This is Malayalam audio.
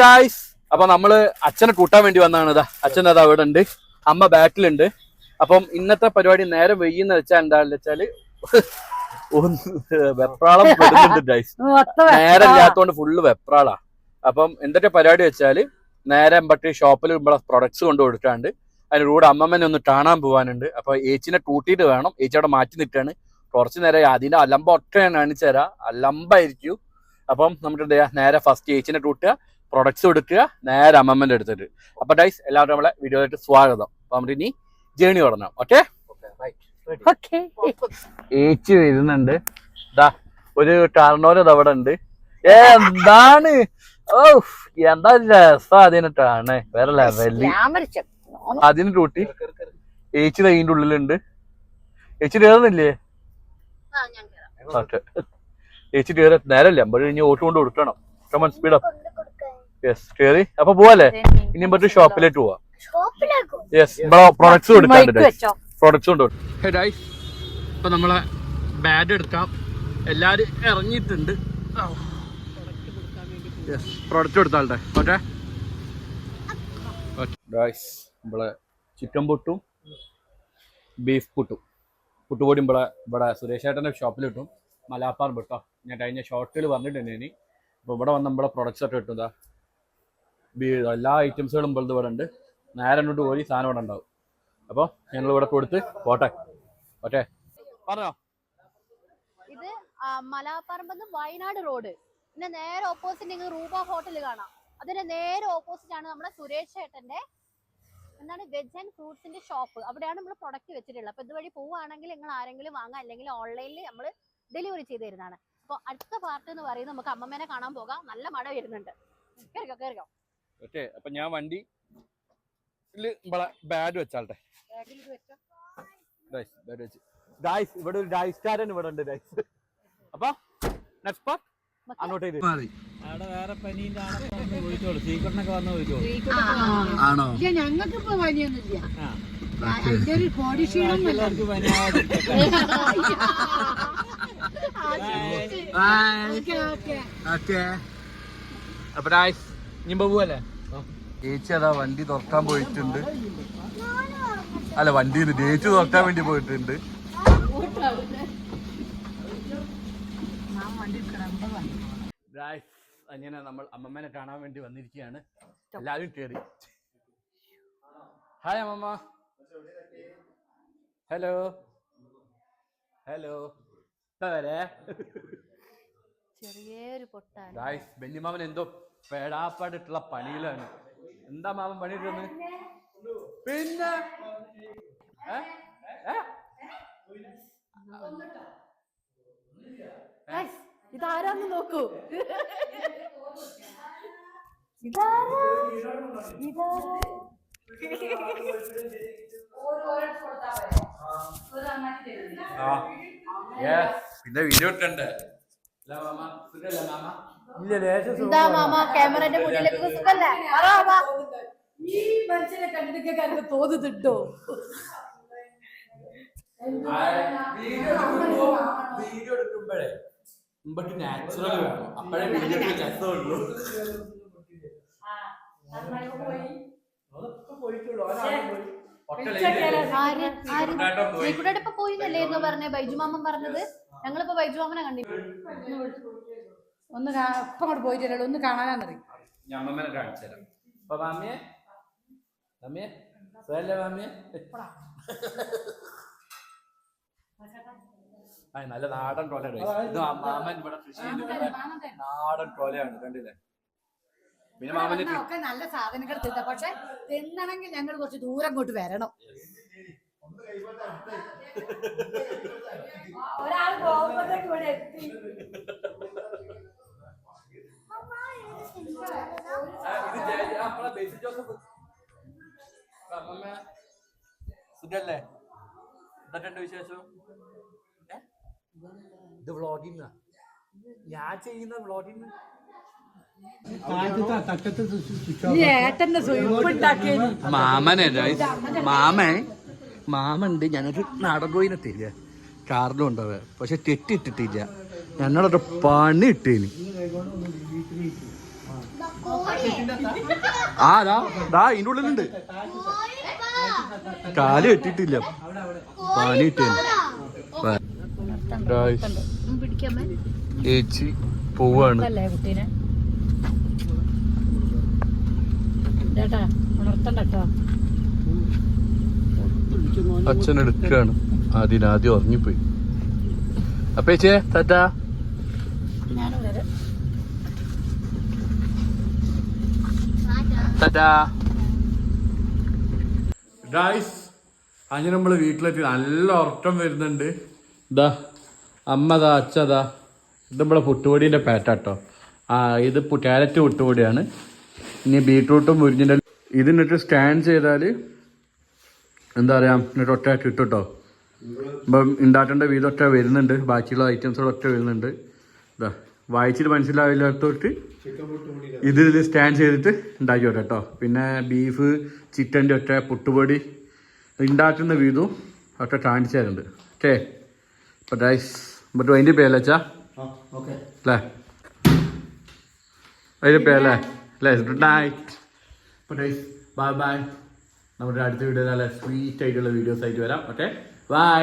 ഗായ്സ് അപ്പൊ നമ്മള് അച്ഛനെ കൂട്ടാൻ വേണ്ടി വന്നതാണ്. ഇതാ അച്ഛൻ അതാ അവിടെ ഉണ്ട്, അമ്മ ബാക്കിലുണ്ട്. അപ്പം ഇന്നത്തെ പരിപാടി നേരെ വെയ്യെന്ന് വെച്ചാൽ എന്താണെന്ന് വെച്ചാല് വെപ്രാളം പെടുന്നുണ്ട് ഗൈസ്. നേരെ ഇല്ലാത്തോണ്ട് ഫുള്ള് വെപ്രാളാ. അപ്പം എന്തൊക്കെ പരിപാടി വെച്ചാല് നേരെ എമ്പട്ടി ഷോപ്പിൽ നമ്മളെ പ്രൊഡക്ട്സ് കൊണ്ട് കൊടുക്കാണ്ട് അതിന് കൂടെ അമ്മമ്മനെ ഒന്ന് കാണാൻ പോകാനുണ്ട്. അപ്പൊ ഏച്ചിനെ കൂട്ടിയിട്ട് വേണം. ഏച്ചി അവിടെ മാറ്റി നിൽക്കാണ് കുറച്ചു നേരം. അതിന്റെ അലമ്പ ഒറ്റ കാണിച്ചു തരാം, അലമ്പായിരിക്കും. അപ്പം നമുക്ക് നേരെ ഫസ്റ്റ് ഏച്ചിനെ കൂട്ടുക, പ്രൊഡക്ട്സ് കൊടുക്കുക, നേരെ അമ്മമ്മന്റെ അടുത്തിട്ട്. അപ്പൊ ഗൈസ് എല്ലാവരും നമ്മളെ വീഡിയോയിലേക്ക് സ്വാഗതം. അപ്പൊ നമുക്ക് ഇനി ജേണി തുടങ്ങാം. ഓക്കെ, ഏച്ചി വരുന്നുണ്ട്. ഇതാ ഒരു ടർണോര് അവിടെ ഉണ്ട്. എന്താണ് ഓ എന്താ രസം അതിനിട്ടാണ് വേറെ ലെവല്. അതിന് കൂട്ടി ഏച്ചി അതിന്റെ ഉള്ളിലുണ്ട്. ഏച്ചി കയറുന്നില്ലേ? ഓക്കെ, ഏച്ചി കയറി നേരല്ലേ അമ്പത് കഴിഞ്ഞ് ഓട്ട് കൊണ്ട് കൊടുക്കണം. Come on speed up. യെസ് കയറി. അപ്പൊ പോവല്ലേ? ഇനി പറ്റും ഷോപ്പിലേക്ക് പോവാ. യെസ് പ്രൊഡക്ട്സ് കൊടുക്കാണ്ട്, പ്രൊഡക്ട്സ് കൊണ്ട് കൊടുക്കും. ഇപ്പൊ നമ്മളെ ബാഗ് എടുക്കാം. എല്ലാരും ഇറങ്ങിയിട്ടുണ്ട്. പ്രൊഡക്റ്റ് കൊടുത്താളുടെ. ഓക്കെ ഗായ്സ്, നമ്മളെ ചിക്കൻ പുട്ടും ബീഫ് പുട്ടുപൊടി ഇവിടെ സുരേഷ് ചേട്ടൻ്റെ ഷോപ്പിൽ കിട്ടും. മലാപ്പാർ പുട്ടോ. ഞാൻ കഴിഞ്ഞ ഷോർട്ടിൽ പറഞ്ഞിട്ടുണ്ട്. ഇനി അപ്പോൾ ഇവിടെ വന്ന് നമ്മളെ പ്രൊഡക്ട്സ് ഒക്കെ കിട്ടും. എല്ലാ ഐറ്റംസുകളും ഇവിടെ ഉണ്ട്. നേരെ അങ്ങോട്ട് പോയി സാധനം ഇവിടെ ഉണ്ടാവും. അപ്പോൾ ഞങ്ങൾ ഇവിടെ കൊടുത്ത് പോട്ടെ. ഓക്കെ പറഞ്ഞോ. ഇത് മലാപ്പറമ്പ് വയനാട് റോഡ്. പിന്നെ നേരെ ഓപ്പോസിറ്റ് നിങ്ങൾ റൂബ ഹോട്ടൽ കാണാം. അതിന്റെ നേരെ ഓപ്പോസിറ്റ് ആണ് നമ്മുടെ സുരേഷ് ചേട്ടന്റെ എന്താണ് വെജ് ആൻഡ് ഫ്രൂട്ട്സിന്റെ ഷോപ്പ്. അവിടെയാണ് നമ്മൾ പ്രൊഡക്റ്റ് വെച്ചിട്ടുള്ളത്. അപ്പൊ ഇതുവഴി പോവുകയാണെങ്കിൽ നിങ്ങൾ ആരെങ്കിലും വാങ്ങാം, അല്ലെങ്കിൽ ഓൺലൈനിൽ നമ്മൾ ഡെലിവറി ചെയ്ത് തരുന്നതാണ്. അപ്പൊ അടുത്ത പാർട്ട് എന്ന് പറയുന്നത് നമുക്ക് അമ്മമ്മേനെ കാണാൻ പോകാം. നല്ല മഴ വരുന്നുണ്ട്. കേറിക്കോ. ഓക്കെ, അപ്പൊ ഞാൻ വണ്ടി ബാഗ് വെച്ചാട്ടെ. ഗായ്സ് ഇവിടെ ഒരു ഡൈസ്റ്റാരൻ ഇവിടെ ഉണ്ട് ഗായ്സ്. അപ്പൊ നെക്സ്റ്റ് പാർട്ട് അങ്ങോട്ടേ വേറെ പനീന്റെ സീക്രട്ടിനൊക്കെ വന്ന് ചോദിച്ചോളൂ. ആണോ? ഞങ്ങൾക്കിപ്പോ പനിയൊന്നുമില്ല. അതിന്റെ ഒരു ബോഡി ക്ഷീണം. അപ്പൊ ഗായ്സ് ഇനി പോവല്ലേ? ചേച്ചി അതാ വണ്ടി തുറക്കാൻ പോയിട്ടുണ്ട്. അല്ല, വണ്ടിയിൽ ചേച്ചി തുറക്കാൻ വേണ്ടി പോയിട്ടുണ്ട്. അങ്ങനെ നമ്മൾ അമ്മമ്മേനെ കാണാൻ വേണ്ടി വന്നിരിക്കുകയാണ്. എല്ലാവരും കേറി. ഹായ് അമ്മമ്മ. ഹലോ വരെ. ചെറിയൊരു പൊട്ടാണ്. ബെന്നിമാമൻ എന്തോ പേടാപ്പാടിട്ടുള്ള പണിയിലാണ്. എന്താ മാമൻ പണിയിട്ടൊന്ന്? പിന്നെ ഇതാരാന്ന് നോക്കൂ. പിന്നെ വീഡിയോ ഇട്ടണ്ടേ? എന്താ മാമ ക്യാമറന്റെ മുന്നിലേക്ക് സുഖല്ലേ? ഈ മനുഷ്യനെ കണ്ടിട്ട് തോന്നുന്നുണ്ടോ? വീഡിയോ എടുക്കുമ്പോഴേ നാച്ചുറൽ വേണം. അപ്പോഴേ വീഡിയോക്ക് രസമുള്ളൂ. ഇപ്പൊ പോയിന്നല്ലേന്ന് പറഞ്ഞേ ബൈജുമാമൻ പറഞ്ഞത്. ഞങ്ങളിപ്പോ ബൈജുമാമനെ കണ്ടിട്ടുണ്ട്. ഒന്ന് ഇപ്പൊ അങ്ങോട്ട് പോയിട്ടല്ലോ, ഒന്ന് കാണാനാന്നറിയും. ഞാൻ അമ്മമ്മനെ കാണിച്ചു തരാം. അപ്പൊ മാമിയെ നല്ല നാടൻ കൊലയാണ്. ഇത് മാമൻ ഇവിടെ കൃഷി ചെയ്തിട്ട് നാടൻ കൊലയാണ്, കണ്ടില്ലേ? പിന്നെ മാമന് ഒക്കെ നല്ല സാധനങ്ങൾ തിന്ന, പക്ഷെ തിന്നണമെങ്കിൽ ഞങ്ങൾ കുറച്ച് ദൂരം അങ്ങോട്ട് വരണം. ഒരാൾ പോകുമ്പോഴേക്ക് ഇവിടെ എത്തി. സുഖല്ലേ? എന്തൊക്കെയുണ്ട് വിശേഷം? ഇത് വ്ളോഗിങ് ഞാൻ ചെയ്യുന്ന വ്ളോഗിങ്. മാമണ്ട് ഞങ്ങൾക്ക് നാടൻ കോയിനെത്തില്ല, കാറിലും ഉണ്ടാവുക. പക്ഷെ തെറ്റിട്ടിട്ടില്ല. ഞങ്ങളൊക്കെ പണി ഇട്ടേന്. ആ ദാ ഇതിന്റെ ഉള്ളിലുണ്ട്. കാല് കെട്ടിട്ടില്ല, പാനി കിട്ടില്ല. ചേച്ചി പോവാണ്. കുട്ടീനെ ചേട്ടാ ഉണർത്തണ്ടോ. അച്ഛൻ എടുക്കുകയാണ്. ആദ്യം ഉറങ്ങിപ്പോയി. അപ്പൊ ചേച്ചേ ടാറ്റാ. ഗായ്സ്, അങ്ങനെ നമ്മള് വീട്ടിലെത്തി. നല്ല ഉറക്കം വരുന്നുണ്ട്. ഇതാ അമ്മതാ അച്ഛതാ. ഇത് നമ്മളെ പുട്ടുപൊടീൻ്റെ പാറ്റാട്ടോ. ഇത് ക്യാരറ്റ് പുട്ടുപൊടിയാണ്. ഇനി ബീട്രൂട്ടും മുരിഞ്ഞിൻ്റെ ഇതിന്നിട്ട് സ്കാൻ ചെയ്താൽ എന്താ പറയുക, എന്നിട്ട് ഒറ്റ കിട്ടും കേട്ടോ. ഇപ്പം ഉണ്ടാക്കേണ്ട വീതൊക്കെ വരുന്നുണ്ട്, ബാക്കിയുള്ള ഐറ്റംസുകളൊക്കെ വരുന്നുണ്ട്. ഇതാ വായിച്ചിട്ട് മനസ്സിലാവില്ലാത്തവർക്ക് ഇതിൽ സ്കാൻ ചെയ്തിട്ട് ഉണ്ടാക്കി വെക്കാം കേട്ടോ. പിന്നെ ബീഫ് ചിക്കൻ്റെ ഒക്കെ പുട്ടുപൊടി ഉണ്ടാക്കുന്ന വീതും ഒക്കെ കാണിച്ചു തരുന്നുണ്ട്. ഓക്കെ, അപ്പോൾ ഗൈസ് ബട്ട് അതിൻ്റെ പേരച്ചാ അല്ലേ, അതിൻ്റെ പേരല്ലേ അല്ലേ. Good night. അപ്പോൾ ഗൈസ് ബൈ ബൈ. നമ്മുടെ അടുത്ത വീഡിയോ നല്ല സ്വീറ്റ് ആയിട്ടുള്ള വീഡിയോസ് ആയിട്ട് വരാം. Okay bye.